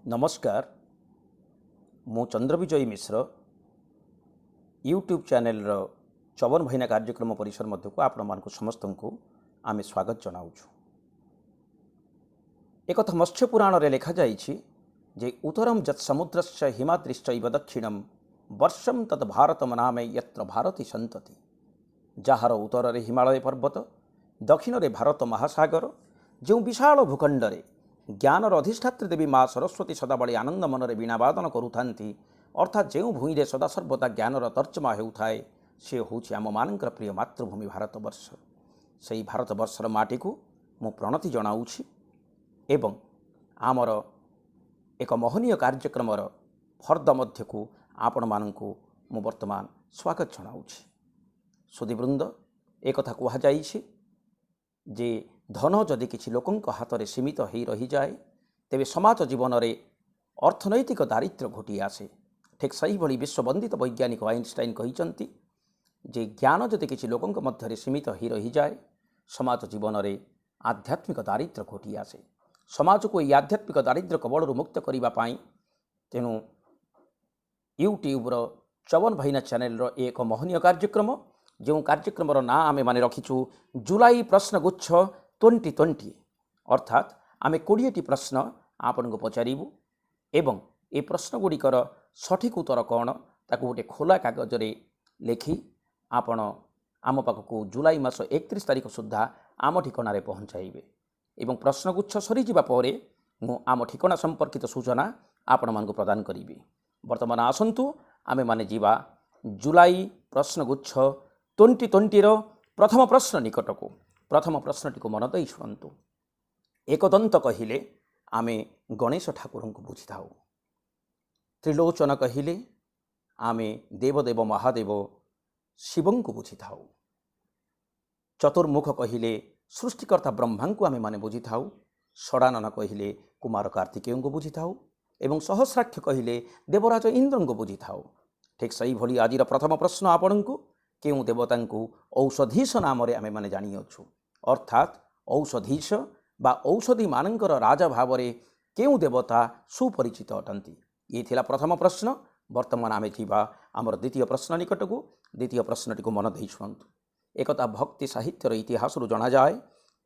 नमस्कार मु चंद्रविजय मिश्र YouTube channel Chyavan भाईना कार्यक्रम परिसर मध्य को आपण मान समस्त को आम स्वागत जनाऊँ। एक मत्स्य पुराण रे लिखा जाइछि जे उत्तरम जत् समुद्रस्य हिमाद्रिश्चैव दक्षिणम वर्षम तद भारतम नामे यत्र भारती संतति। जार उत्तर रे हिमालय पर्वत दक्षिण रे भारत महासागर जो विशाल भूखंड रे ज्ञानर अधिष्ठात्री देवी माँ सरस्वती सदाबले आनंद मनरे वीणावादन करुथांती अर्थात जो भूई रे सदा सर्वदा ज्ञानर तर्जमा हेउथाए से होछि आम मानकर प्रिय मातृभूमि भारतवर्ष। सेही भारतवर्षर माटी को मु प्रणति जनाऊछि एवं आमर एक महनीय कार्यक्रमर फर्द मध्य को आपण मानकु मु वर्तमान स्वागत जनाऊछि। सुधीवृंद एक कथा कहा जाइछि जे धन जदि किसी लोकों हाथ में सीमित हो रही जाए तेरे समाज जीवन में अर्थनैतिक दारिद्र्य घटी आसे। ठीक सही भली विश्ववंदित वैज्ञानिक आइनस्टाइन कहते जे ज्ञान जदि किसी लोकों मध्य सीमित हो रही जाए समाज जीवन में आध्यात्मिक दारिद्र्य घटी आसे। समाज को यह आध्यात्मिक दारिद्र्य कबल मुक्त करने तेणु यूट्यूबर चवन भाईना चैनल एक महनीय कार्यक्रम जो कार्यक्रम ना आमे माने रखीचु जुलाई प्रश्नगुच्छ 2020 अर्थात आमे 20टी प्रश्न आपन को पचारिबु एवं ए प्रश्न गुड़िकर सठिक उत्तर कौन ताकू गोटे खोला कागज रे लिखि आपण आम पाखक जुलाई मास 31 तारीख सुधा आम ठिकाना रे पहुँचाइबे एवं प्रश्नगुच्छ सरी जिबा परे मु आम ठिकाना संपर्कित सूचना आपण मान को प्रदान करिबे। वर्तमान आसंतु आमे माने जीवा जुलाई प्रश्नगुच्छ 2020 रो प्रथम प्रश्न निकट को। प्रथम प्रश्नटी को मन दई शुणु। एकदंत कहिले आमे गणेश ठाकुर को बुझी थाउ। त्रिलोचन कहिले आमे देवदेव महादेव शिवं को बुझी थाउ। चतुर्मुख कहिले सृष्टिकर्ता ब्रह्मा को आमे माने बुझी थाउ। षडानन कहिले कुमार कार्तिकेय को बुझी थाउ एवं सहस्राक्ष कहिले देवराज इंद्र को बुझी थाउ। ठीक सही भली आज प्रथम प्रश्न आपण को केउ देवता को औषधीश नाम आमे माने जानी अछु अर्थात औषधीश बा औषधि मानकर राजा भाव में केउ देवता सुपरिचित अटंती। ये थिला प्रथम प्रश्न। वर्तमान आमे जीवा आमर द्वितीय प्रश्न निकट को। द्वितीय प्रश्नटी को मन दे शुणु। एकता भक्ति साहित्यर इतिहास जना जाए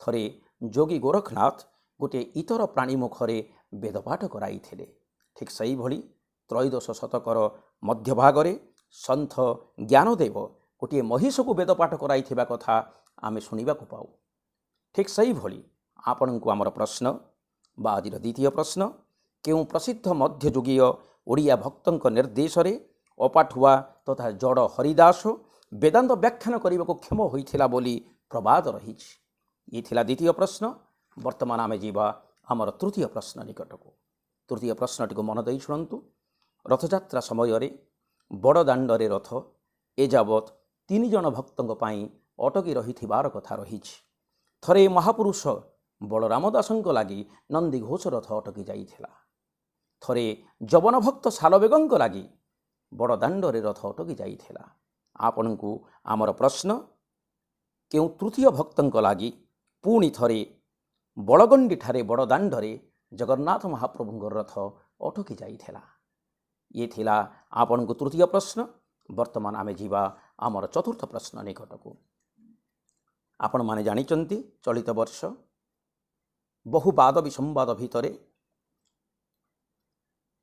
थरे जोगी गोरखनाथ गोटे इतर प्राणी मुखरे वेदपाठ कराई। ठीक सही भली त्रयोदश शतकर मध्यभागरे सन्थ ज्ञानदेव गोटे महिष को वेदपाठ कराई कथा आमे शुणा पाऊ। ठीक सही भली आपण को आमर प्रश्न बा आज द्वितीय प्रश्न केउ प्रसिद्ध मध्ययुगीय ओडिया भक्तों निर्देश रे अपाठुआ तथा जड़ हरिदास वेदांत व्याख्यान करने को क्षम होइथिला बोली प्रवाद रही। ये थिला द्वितीय प्रश्न। वर्तमान आमे जीवा आमर तृतीय प्रश्न निकट को। तृतीय प्रश्नटी को मन दई शुणु। रथयात्रा समय रे बड़ दाण्डरे रथ एजावत 3 जन भक्तों पाई अटकी रही कथा रही। थरे महापुरुष बलराम दासंक लगी नंदी घोष रथ अटकी जाइथिला। थरे जवन भक्त सालवेगंक लगी बड़ दाण्डरे रथ अटकी जाइथिला। आपण को आमर प्रश्न केउ तृतीय भक्तंक लगी पुणी थरे बड़गंडी ठारे बड़ दाण्डरे जगन्नाथ महाप्रभुंक रथ अटकी जाइथिला। ये थिला आपण को तृतीय प्रश्न। वर्तमान आमे जीवा आमर चतुर्थ प्रश्न निकट को। आपण माने जानिचंती चलित वर्ष बहु वाद विसंवाद भितरे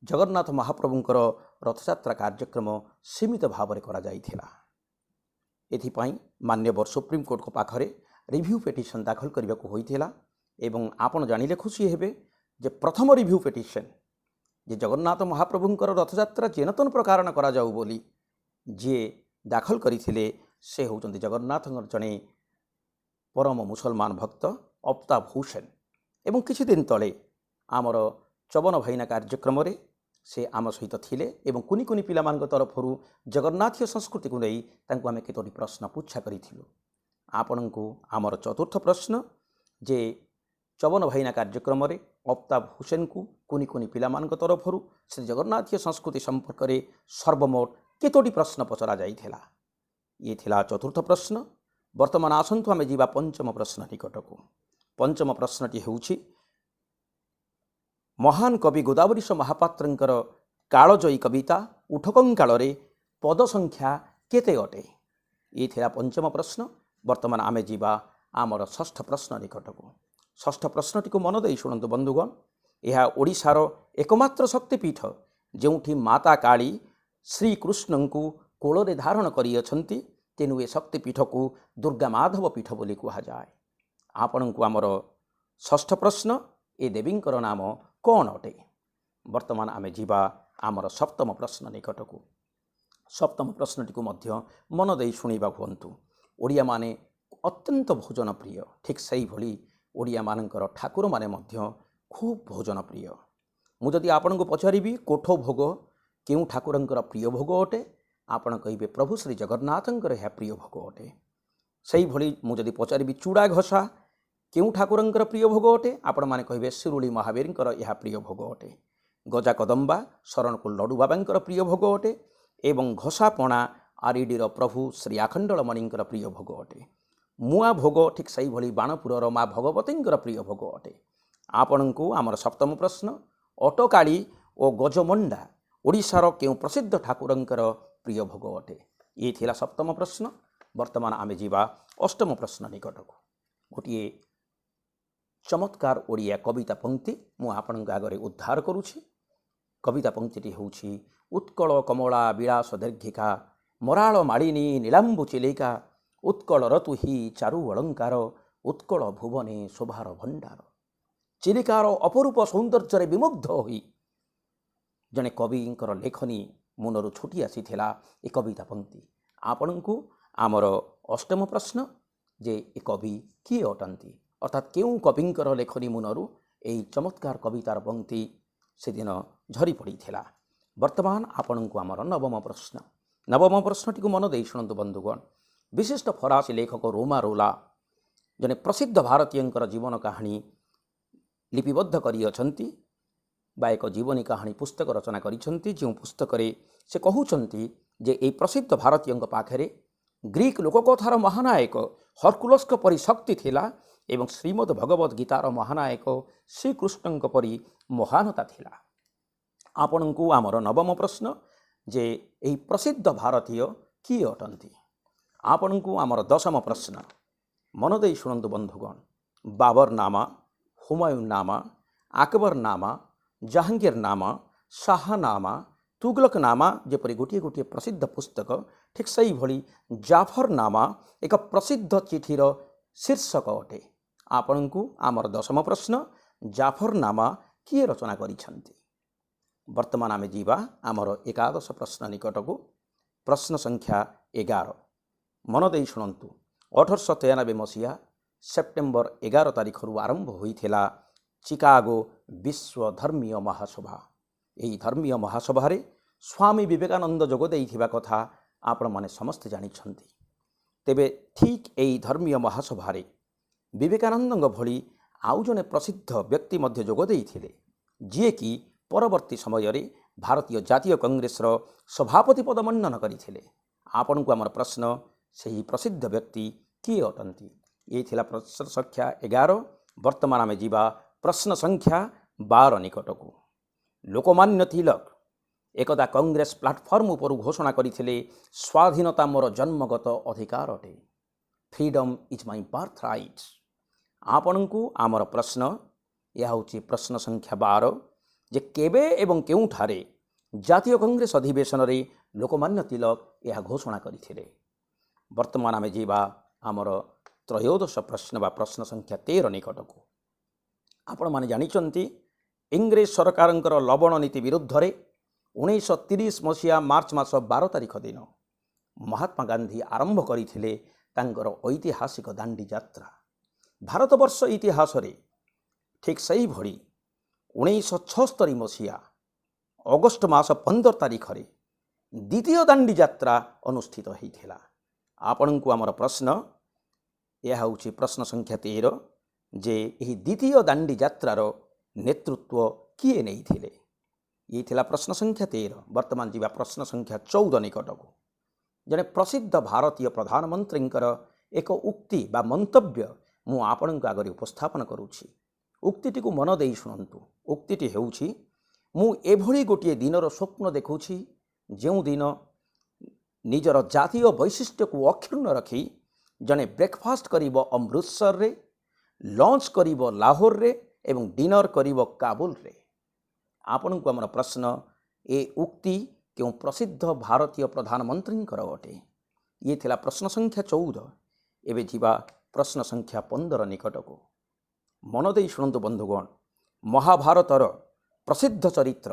जगन्नाथ महाप्रभुंकर रथयात्रा कार्यक्रम सीमित भाव में करा जाइथिला। एथिपाई मान्यवर सुप्रीमकोर्ट को पाखरे रिव्यू पिटिशन दाखल करने को होइथिला एवं आपण जानिले खुशी हेबे जे प्रथम रिव्यू पिटिशन जे जगन्नाथ महाप्रभुंकर रथयात्रा जेनतन प्रकार करा जाऊ बोली जे दाखल करथिले से होउचंती जगन्नाथ जने परम मुसलमान भक्त अफ्ताब हुसैन एवं किछि दिन तले आमर चवन भाईना कार्यक्रम रे से आम सहित थिले एवं कुनी कुनी पिला मान तरफरु जगन्नाथीय संस्कृति को नहीं तांको आमे केतोटी प्रश्न पूछा करिथिलु। आपण को आमर चतुर्थ प्रश्न जे चवन भाईना कार्यक्रम रे अफ्ताब हुसैन को कुनी कुनी पिला मान तरफरु श्री जगन्नाथीय संस्कृति संपर्क में सर्वमोट केतोटी प्रश्न पचरा जाइथिला। ये थिला चतुर्थ प्रश्न। वर्तमान आसंतु आमे जीवा पंचम प्रश्न निकट को। पंचम प्रश्नटी हेउछि महान कवि गोदावरीश महापात्रंकर कालजयी कविता उठकंकाଳରେ पद संख्या केते अटे? ये थिला पंचम प्रश्न। वर्तमान आमे जीवा आमर षष्ठ प्रश्न निकटकू। षष्ठ प्रश्नटी को मन देई शुणु बंधुगण। यह ओडिशार एकमात्र शक्तिपीठ जोठी माता काली श्रीकृष्ण को कोଳରେ धारण करिअछंती। तेणु ए शक्तिपीठ को दुर्गा माधव पीठ बोली कहुए। आपण को आमर षष्ठ प्रश्न, ए देवींकर नाम कौन अटे? वर्तमान आमे जीवा आमर सप्तम प्रश्न निकटकू। सप्तम प्रश्नटी को मध्य मन देई शुणिबा हुअन्तु। ओडिया माने अत्यंत भोजन प्रिय, ठीक सही भली ओडिया मानकर ठाकुर माने मध्य खूब भोजन प्रिय। मु जदि आपण को पचारिबी कोठो भोग केउ ठाकुरंकर प्रिय भोग अटे, आपण कहिबे प्रभु श्री जगन्नाथंकर यह प्रिय भोग अटे। सही भली मु जदि पचारिबी चूड़ा घसा केउ ठाकुरंकर प्रिय भोग अटे, आपण माने कहिबे शिरुली महावीरंकर यह प्रिय भोग अटे। गजा कदम्बा शरणकुल लडू बाबांकर प्रिय भोग अटे एवं घसा पणा आरिडीर प्रभु श्री आखंडलमणिंकर प्रिय भोग अटे। मुआ भोग ठीक सही भली बाणपुरर माँ भगवतींकर प्रिय भोग अटे। आपण को आमर सप्तम प्रश्न, अटकाली और गजमंडा ओडिशार केउ प्रसिद्ध ठाकुरंकर प्रिय भोग अटे? ये थिला सप्तम प्रश्न। वर्तमान आमे जीवा अष्टम प्रश्न निकटकू। गोटे चमत्कार ओडिया कविता पंक्ति मु आपण आगे उद्धार करुछि। कविता पंक्ति होछि, उत्कल कमला विलास दीर्घिका मराल मालिनी नीलांबु चिलिका उत्कल रतु ही चारु अलंकार उत्कल भुवने शोभार भंडार। चिलिकार अपरूप सौंदर्य विमुग्ध होई जने कविंकर लेखनी मुनरु छुटी आसीथिला ए कविता पंक्ति। आपण को आमर अष्टम प्रश्न जे ए कवि किए अटंती, अर्थात केउ कविंकर लेखनी मुनरु एई चमत्कार कवितार पंक्ति से दिन झरी पड़ी थिला। वर्तमान आपण को आमर नवम प्रश्न। नवम प्रश्नटी को मन देई शुणु बंधुगण। विशिष्ट फरासी लेखक रोमा रोला जने प्रसिद्ध भारतीयंकर जीवन कहानी लिपिबद्ध करिअछंती बा एक जीवनी कहानी पुस्तक रचना करिछंती। जो पुस्तक से कहउछंती जे ए प्रसिद्ध भारतीयंक पाखरे ग्रीक लोककथार महानायक हरकुलस्क परि शक्ति थिला एवं श्रीमद् भगवद गीतार महानायक श्रीकृष्णଙ୍କ परि महानता थिला। आपण को आमर नवम प्रश्न जे एही प्रसिद्ध भारतीय किए अटंती? आपण को आमर दशम प्रश्न। मन देई शुणु बंधुगण। बाबर नामा, हुमायूं नामा, अकबर नामा, जहांगीर नामा, शाह नामा, तुगलक नामा जेपरि गोटे गोटे प्रसिद्ध पुस्तक, ठीक सही भली जाफर नामा एक प्रसिद्ध चिठीर शीर्षक अटे। आपण को आमर दशम प्रश्न, जाफर नामा किए रचना करिछंती? वर्तमान आमे जीवा आमर एकादश प्रश्न निकटकू। प्रश्न संख्या 11। मन देई शुणन्तु। 1893 मसीहा सेप्टेम्बर 11 तारिखरू आरंभ होइथिला चिकागो विश्व धर्मीय महासभा। यही धर्मीय महासभारे स्वामी विवेकानंद जोग देइथिबा कथा आपण माने समस्त जानिछंती। तेबे ठीक यही धर्मीय महासभारे विवेकानंद भली आउ जने प्रसिद्ध व्यक्ति मध्य जोग देइथिले, जे कि परवर्ती समय रे भारतीय जातीय कांग्रेसर सभापति पद मंडन करथिले। आपण को आमर प्रश्न, सही प्रसिद्ध व्यक्ति किए अटंती? ये थिला प्रश्न संख्या 11। वर्तमान आमे जीवा प्रश्न संख्या 12 निकटकू। लोकमान्य तिलक एकदा कांग्रेस प्लाटफर्म उपर घोषणा करथिले, स्वाधीनता मोर जन्मगत अधिकार अटे, freedom is my birth right. आपण को आमर प्रश्न, यह होची प्रश्न संख्या 12 जे केबे एवं केउठारे जातीय कांग्रेस अधिवेशन रे लोकमान्य तिलक यह घोषणा करथिले। वर्तमान आमे जीवा आमर त्रयोदश प्रश्न बा प्रश्न संख्या 13 निकटकू। आपण माने जानिचंती इंग्रेज सरकारंकर लवण नीति विरुद्ध रे 1930 मसीहा मार्च मास 12 तारिख दिन महात्मा गांधी आरंभ करथिले तांकर ऐतिहासिक दांडी यात्रा। भारतवर्ष इतिहास रे ठीक सही भली 1976 मसीहा अगस्ट मास 15 तारिख रे द्वितीय दांडी यात्रा अनुष्ठित होइथिला। आपण को आमर प्रश्न, यह होची प्रश्न संख्या 13 जे यही द्वितीय दांडी यात्रार नेतृत्व किए नहीं थिले? ये थिला प्रश्न संख्या 13। वर्तमान जीवा प्रश्न संख्या 14 निकटकू। जने प्रसिद्ध भारतीय प्रधानमंत्रींकर एक उक्ति बा मंतव्य मु आपण आगे उपस्थापन करुछि। ଉକ୍ତିଟିକୁ ମନ ଦେଇ ଶୁଣନ୍ତୁ। ଉକ୍ତିଟି ହେଉଛି, ମୁଁ ଏଭଳି ଗୋଟିଏ ଦିନର ସ୍ୱପ୍ନ ଦେଖୁଛି ଯେଉଁ ଦିନ ନିଜର ଜାତୀୟ ବୈଶିଷ୍ଟ୍ୟକୁ ଅକ୍ଷୁଣ୍ଣ ରଖି ଜଣେ ବ୍ରେକଫାଷ୍ଟ କରିବ ଅମୃତସରରେ, ଲଞ୍ଚ କରିବ ଲାହୋରରେ ଏବଂ ଡିନର କରିବ କାବୁଲରେ। ଆପଣଙ୍କୁ ଆମର ପ୍ରଶ୍ନ, ଏ ଉକ୍ତି କେଉଁ ପ୍ରସିଦ୍ଧ ଭାରତୀୟ ପ୍ରଧାନମନ୍ତ୍ରୀଙ୍କର ଅଟେ? ଇଏ ଥିଲା ପ୍ରଶ୍ନ ସଂଖ୍ୟା 14। ଏବେ ଯିବା ପ୍ରଶ୍ନ ସଂଖ୍ୟା 15 ନିକଟକୁ। ମନ ଦେଇ ଶୁଣନ୍ତୁ ବନ୍ଧୁଗଣ। ମହାଭାରତର ପ୍ରସିଦ୍ଧ ଚରିତ୍ର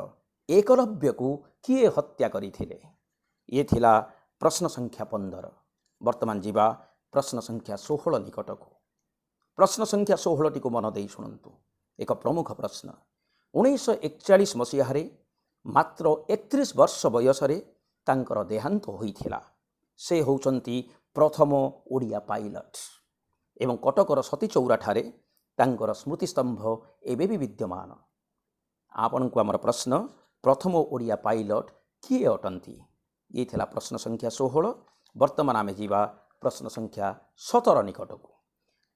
ଏକଲବ୍ୟକୁ କିଏ ହତ୍ୟା କରିଥିଲେ? ଇଏ ଥିଲା ପ୍ରଶ୍ନ ସଂଖ୍ୟା 15। ବର୍ତ୍ତମାନ ଯିବା ପ୍ରଶ୍ନ ସଂଖ୍ୟା 16 ନିକଟକୁ। ପ୍ରଶ୍ନ ସଂଖ୍ୟା 16ଟିକୁ ମନ ଦେଇ ଶୁଣନ୍ତୁ। ଏକ ପ୍ରମୁଖ ପ୍ରଶ୍ନ। 1941 ମସିହାରେ ମାତ୍ର 31 ବର୍ଷ ବୟସରେ ତାଙ୍କର ଦେହାନ୍ତ ହୋଇଥିଲା। ସେ ହେଉଛନ୍ତି ପ୍ରଥମ ଓଡ଼ିଆ ପାଇଲଟ ଏବଂ କଟକର ସତୀଚଉରାଠାରେ ତାଙ୍କର ସ୍ମୃତିସ୍ତମ୍ଭ ଏବେ ବି ବିଦ୍ୟମାନ। ଆପଣଙ୍କୁ ଆମର ପ୍ରଶ୍ନ, ପ୍ରଥମ ଓଡ଼ିଆ ପାଇଲଟ କିଏ ଅଟନ୍ତି? ଇଏ ଥିଲା ପ୍ରଶ୍ନ ସଂଖ୍ୟା 16। ବର୍ତ୍ତମାନ ଆମେ ଯିବା ପ୍ରଶ୍ନ ସଂଖ୍ୟା 17 ନିକଟକୁ।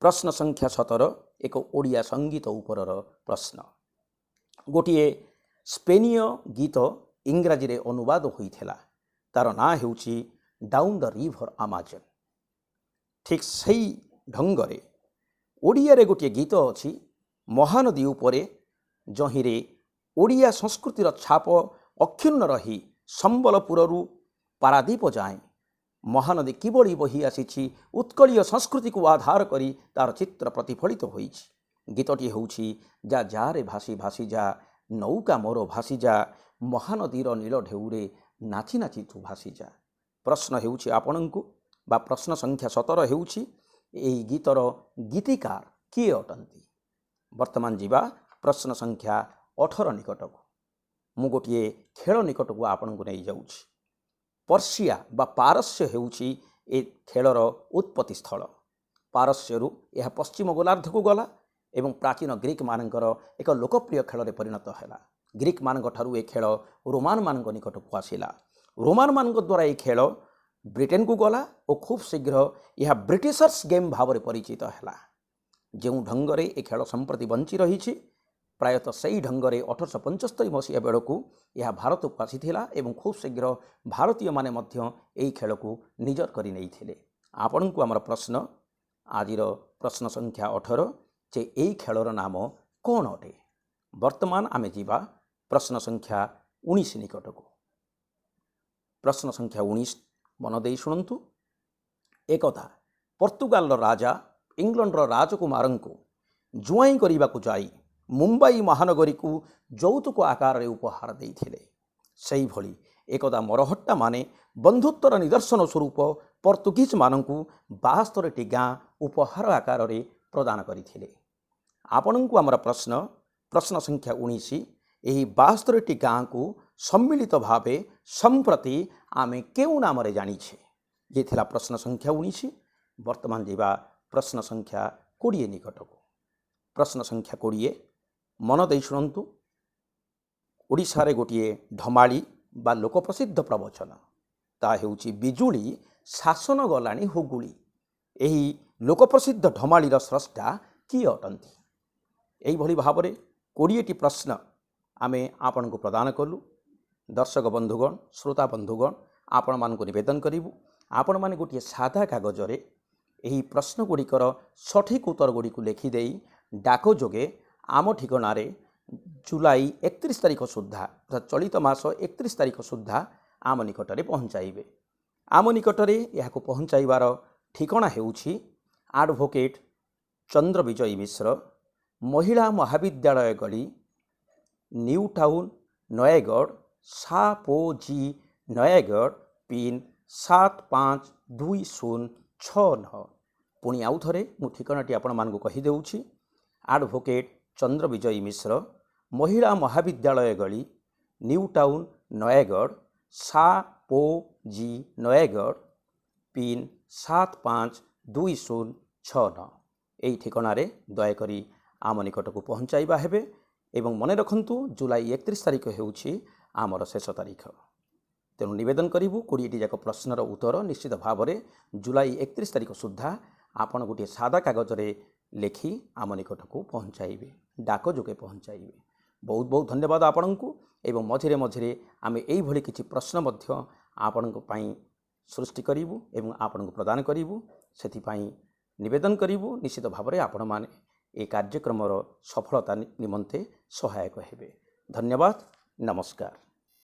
ପ୍ରଶ୍ନ ସଂଖ୍ୟା 17 ଏକ ଓଡ଼ିଆ ସଙ୍ଗୀତ ଉପରର ପ୍ରଶ୍ନ। ଗୋଟିଏ ସ୍ପେନୀୟ ଗୀତ ଇଂରାଜୀରେ ଅନୁବାଦ ହୋଇଥିଲା। ତା'ର ନାଁ ହେଉଛି ଡାଉନ୍ ଦ ରିଭର ଆମାଜନ୍। ଠିକ୍ ସେହି ଢଙ୍ଗରେ ଓଡ଼ିଆରେ ଗୋଟିଏ ଗୀତ ଅଛି ମହାନଦୀ ଉପରେ, ଯହିଁରେ ଓଡ଼ିଆ ସଂସ୍କୃତିର ଛାପ ଅକ୍ଷୁଣ୍ଣ ରହି ସମ୍ବଲପୁରରୁ ପାରାଦୀପ ଯାଏଁ ମହାନଦୀ କିଭଳି ବହି ଆସିଛି ଉତ୍କଳୀୟ ସଂସ୍କୃତିକୁ ଆଧାର କରି ତା'ର ଚିତ୍ର ପ୍ରତିଫଳିତ ହୋଇଛି। ଗୀତଟି ହେଉଛି, ଯା ଯାରେ ଭାସି ଭାସି ଯା ନୌକା ମୋର ଭାସି ଯା, ମହାନଦୀର ନୀଳ ଢେଉରେ ନାଚି ନାଚି ତୁ ଭାସି ଯା। ପ୍ରଶ୍ନ ହେଉଛି ଆପଣଙ୍କୁ, ବା ପ୍ରଶ୍ନ ସଂଖ୍ୟା 17 ହେଉଛି, ଏହି ଗୀତର ଗୀତିକାର କିଏ ଅଟନ୍ତି? ବର୍ତ୍ତମାନ ଯିବା ପ୍ରଶ୍ନ ସଂଖ୍ୟା 18 ନିକଟକୁ। ମୁଁ ଗୋଟିଏ ଖେଳ ନିକଟକୁ ଆପଣଙ୍କୁ ନେଇଯାଉଛି। ପର୍ସିଆ ବା ପାରସ୍ୟ ହେଉଛି ଏ ଖେଳର ଉତ୍ପତ୍ତି ସ୍ଥଳ। ପାରସ୍ୟରୁ ଏହା ପଶ୍ଚିମ ଗୋଲାର୍ଦ୍ଧକୁ ଗଲା ଏବଂ ପ୍ରାଚୀନ ଗ୍ରୀକମାନଙ୍କର ଏକ ଲୋକପ୍ରିୟ ଖେଳରେ ପରିଣତ ହେଲା। ଗ୍ରୀକମାନଙ୍କ ଠାରୁ ଏ ଖେଳ ରୋମାନମାନଙ୍କ ନିକଟକୁ ଆସିଲା। ରୋମାନମାନଙ୍କ ଦ୍ୱାରା ଏହି ଖେଳ ବ୍ରିଟେନକୁ ଗଲା ଓ ଖୁବ୍ ଶୀଘ୍ର ଏହା ବ୍ରିଟିଶର୍ସ ଗେମ୍ ଭାବରେ ପରିଚିତ ହେଲା। ଯେଉଁ ଢଙ୍ଗରେ ଏ ଖେଳ ସମ୍ପ୍ରତି ବଞ୍ଚି ରହିଛି, ପ୍ରାୟତଃ ସେହି ଢଙ୍ଗରେ 1875 ମସିହା ବେଳକୁ ଏହା ଭାରତକୁ ଆସିଥିଲା ଏବଂ ଖୁବ୍ ଶୀଘ୍ର ଭାରତୀୟମାନେ ମଧ୍ୟ ଏହି ଖେଳକୁ ନିଜର କରି ନେଇଥିଲେ। ଆପଣଙ୍କୁ ଆମର ପ୍ରଶ୍ନ, ଆଜିର ପ୍ରଶ୍ନ ସଂଖ୍ୟା 18, ଯେ ଏହି ଖେଳର ନାମ କ'ଣ ଅଟେ? ବର୍ତ୍ତମାନ ଆମେ ଯିବା ପ୍ରଶ୍ନ ସଂଖ୍ୟା 19 ନିକଟକୁ। ପ୍ରଶ୍ନ ସଂଖ୍ୟା 19 ମନ ଦେଇ ଶୁଣନ୍ତୁ। ଏକଦା ପର୍ତ୍ତୁଗାଲର ରାଜା ଇଂଲଣ୍ଡର ରାଜକୁମାରଙ୍କୁ ଜୁଆଇଁ କରିବାକୁ ଯାଇ ମୁମ୍ବାଇ ମହାନଗରୀକୁ ଯୌତୁକ ଆକାରରେ ଉପହାର ଦେଇଥିଲେ। ସେହିଭଳି ଏକଦା ମରହଟ୍ଟାମାନେ ବନ୍ଧୁତ୍ୱର ନିଦର୍ଶନ ସ୍ୱରୂପ ପର୍ତ୍ତୁଗୀଜମାନଙ୍କୁ 72ଟି ଗାଁ ଉପହାର ଆକାରରେ ପ୍ରଦାନ କରିଥିଲେ। ଆପଣଙ୍କୁ ଆମର ପ୍ରଶ୍ନ, ପ୍ରଶ୍ନ ସଂଖ୍ୟା 19, ଏହି 72ଟି ଗାଁକୁ ସମ୍ମିଳିତ ଭାବେ ସମ୍ପ୍ରତି ଆମେ କେଉଁ ନାମରେ ଜାଣିଛେ? ଇଏ ଥିଲା ପ୍ରଶ୍ନ ସଂଖ୍ୟା 19। ବର୍ତ୍ତମାନ ଯିବା ପ୍ରଶ୍ନ ସଂଖ୍ୟା 20 ନିକଟକୁ। ପ୍ରଶ୍ନ ସଂଖ୍ୟା 20, ମନ ଦେଇ ଶୁଣନ୍ତୁ। ଓଡ଼ିଶାରେ ଗୋଟିଏ ଢମାଳି ବା ଲୋକପ୍ରସିଦ୍ଧ ପ୍ରବଚନ, ତାହା ହେଉଛି ବିଜୁଳି ଶାସନ ଗଲାଣି ହୁଗୁଳି। ଏହି ଲୋକପ୍ରସିଦ୍ଧ ଢମାଳିର ସ୍ରଷ୍ଟା କିଏ ଅଟନ୍ତି? ଏହିଭଳି ଭାବରେ 20ଟି ପ୍ରଶ୍ନ ଆମେ ଆପଣଙ୍କୁ ପ୍ରଦାନ କଲୁ। ଦର୍ଶକ ବନ୍ଧୁଗଣ, ଶ୍ରୋତା ବନ୍ଧୁଗଣ, ଆପଣମାନଙ୍କୁ ନିବେଦନ କରିବୁ, ଆପଣମାନେ ଗୋଟିଏ ସାଧା କାଗଜରେ ଏହି ପ୍ରଶ୍ନଗୁଡ଼ିକର ସଠିକ୍ ଉତ୍ତରଗୁଡ଼ିକୁ ଲେଖିଦେଇ ଡାକ ଯୋଗେ ଆମ ଠିକଣାରେ ଜୁଲାଇ 31 ତାରିଖ ସୁଦ୍ଧା, ଚଳିତ ମାସ 31 ତାରିଖ ସୁଦ୍ଧା ଆମ ନିକଟରେ ପହଞ୍ଚାଇବେ। ଆମ ନିକଟରେ ଏହାକୁ ପହଞ୍ଚାଇବାର ଠିକଣା ହେଉଛି ଆଡ଼ଭୋକେଟ୍ ଚନ୍ଦ୍ରବିଜୟ ମିଶ୍ର, ମହିଳା ମହାବିଦ୍ୟାଳୟ ଗଳି, ନ୍ୟୁ ଟାଉନ୍, ନୟାଗଡ଼, ସାପୋଜି ନୟାଗଡ଼, ପିନ୍ 752069। ପୁଣି ଆଉ ଥରେ ମୁଁ ଠିକଣାଟି ଆପଣମାନଙ୍କୁ କହିଦେଉଛି। ଆଡ଼ଭୋକେଟ୍ ଚନ୍ଦ୍ରବିଜୟ ମିଶ୍ର, ମହିଳା ମହାବିଦ୍ୟାଳୟ ଗଳି, ନ୍ୟୁ ଟାଉନ୍, ନୟାଗଡ଼, ସାପୋଜି ନୟାଗଡ଼, ପିନ୍ 752069। ଏହି ଠିକଣାରେ ଦୟାକରି ଆମ ନିକଟକୁ ପହଞ୍ଚାଇବା ହେବେ ଏବଂ ମନେ ରଖନ୍ତୁ, ଜୁଲାଇ 31 ତାରିଖ ହେଉଛି ଆମର ଶେଷ ତାରିଖ। ତେଣୁ ନିବେଦନ କରିବୁ 20ଟି ଯାକ ପ୍ରଶ୍ନର ଉତ୍ତର ନିଶ୍ଚିତ ଭାବରେ ଜୁଲାଇ 31 ତାରିଖ ସୁଦ୍ଧା ଆପଣ ଗୋଟିଏ ସାଦା କାଗଜରେ ଲେଖି ଆମ ନିକଟକୁ ପହଞ୍ଚାଇବେ। डाक जोगे पहुँचाइबे। बहुत बहुत धन्यवाद आपणको एवं मझिरे मझिरे आमे एइभଳି किछि प्रश्न मध्य आपणको पई सृष्टि करिवु एवं आपणको प्रदान करिवु। सेथिपई निवेदन करिवु निश्चित भाବରେ आपण माने ए कार्यक्रमर सफलता निमंते सहायक हेबे। धन्यवाद, नमस्कार।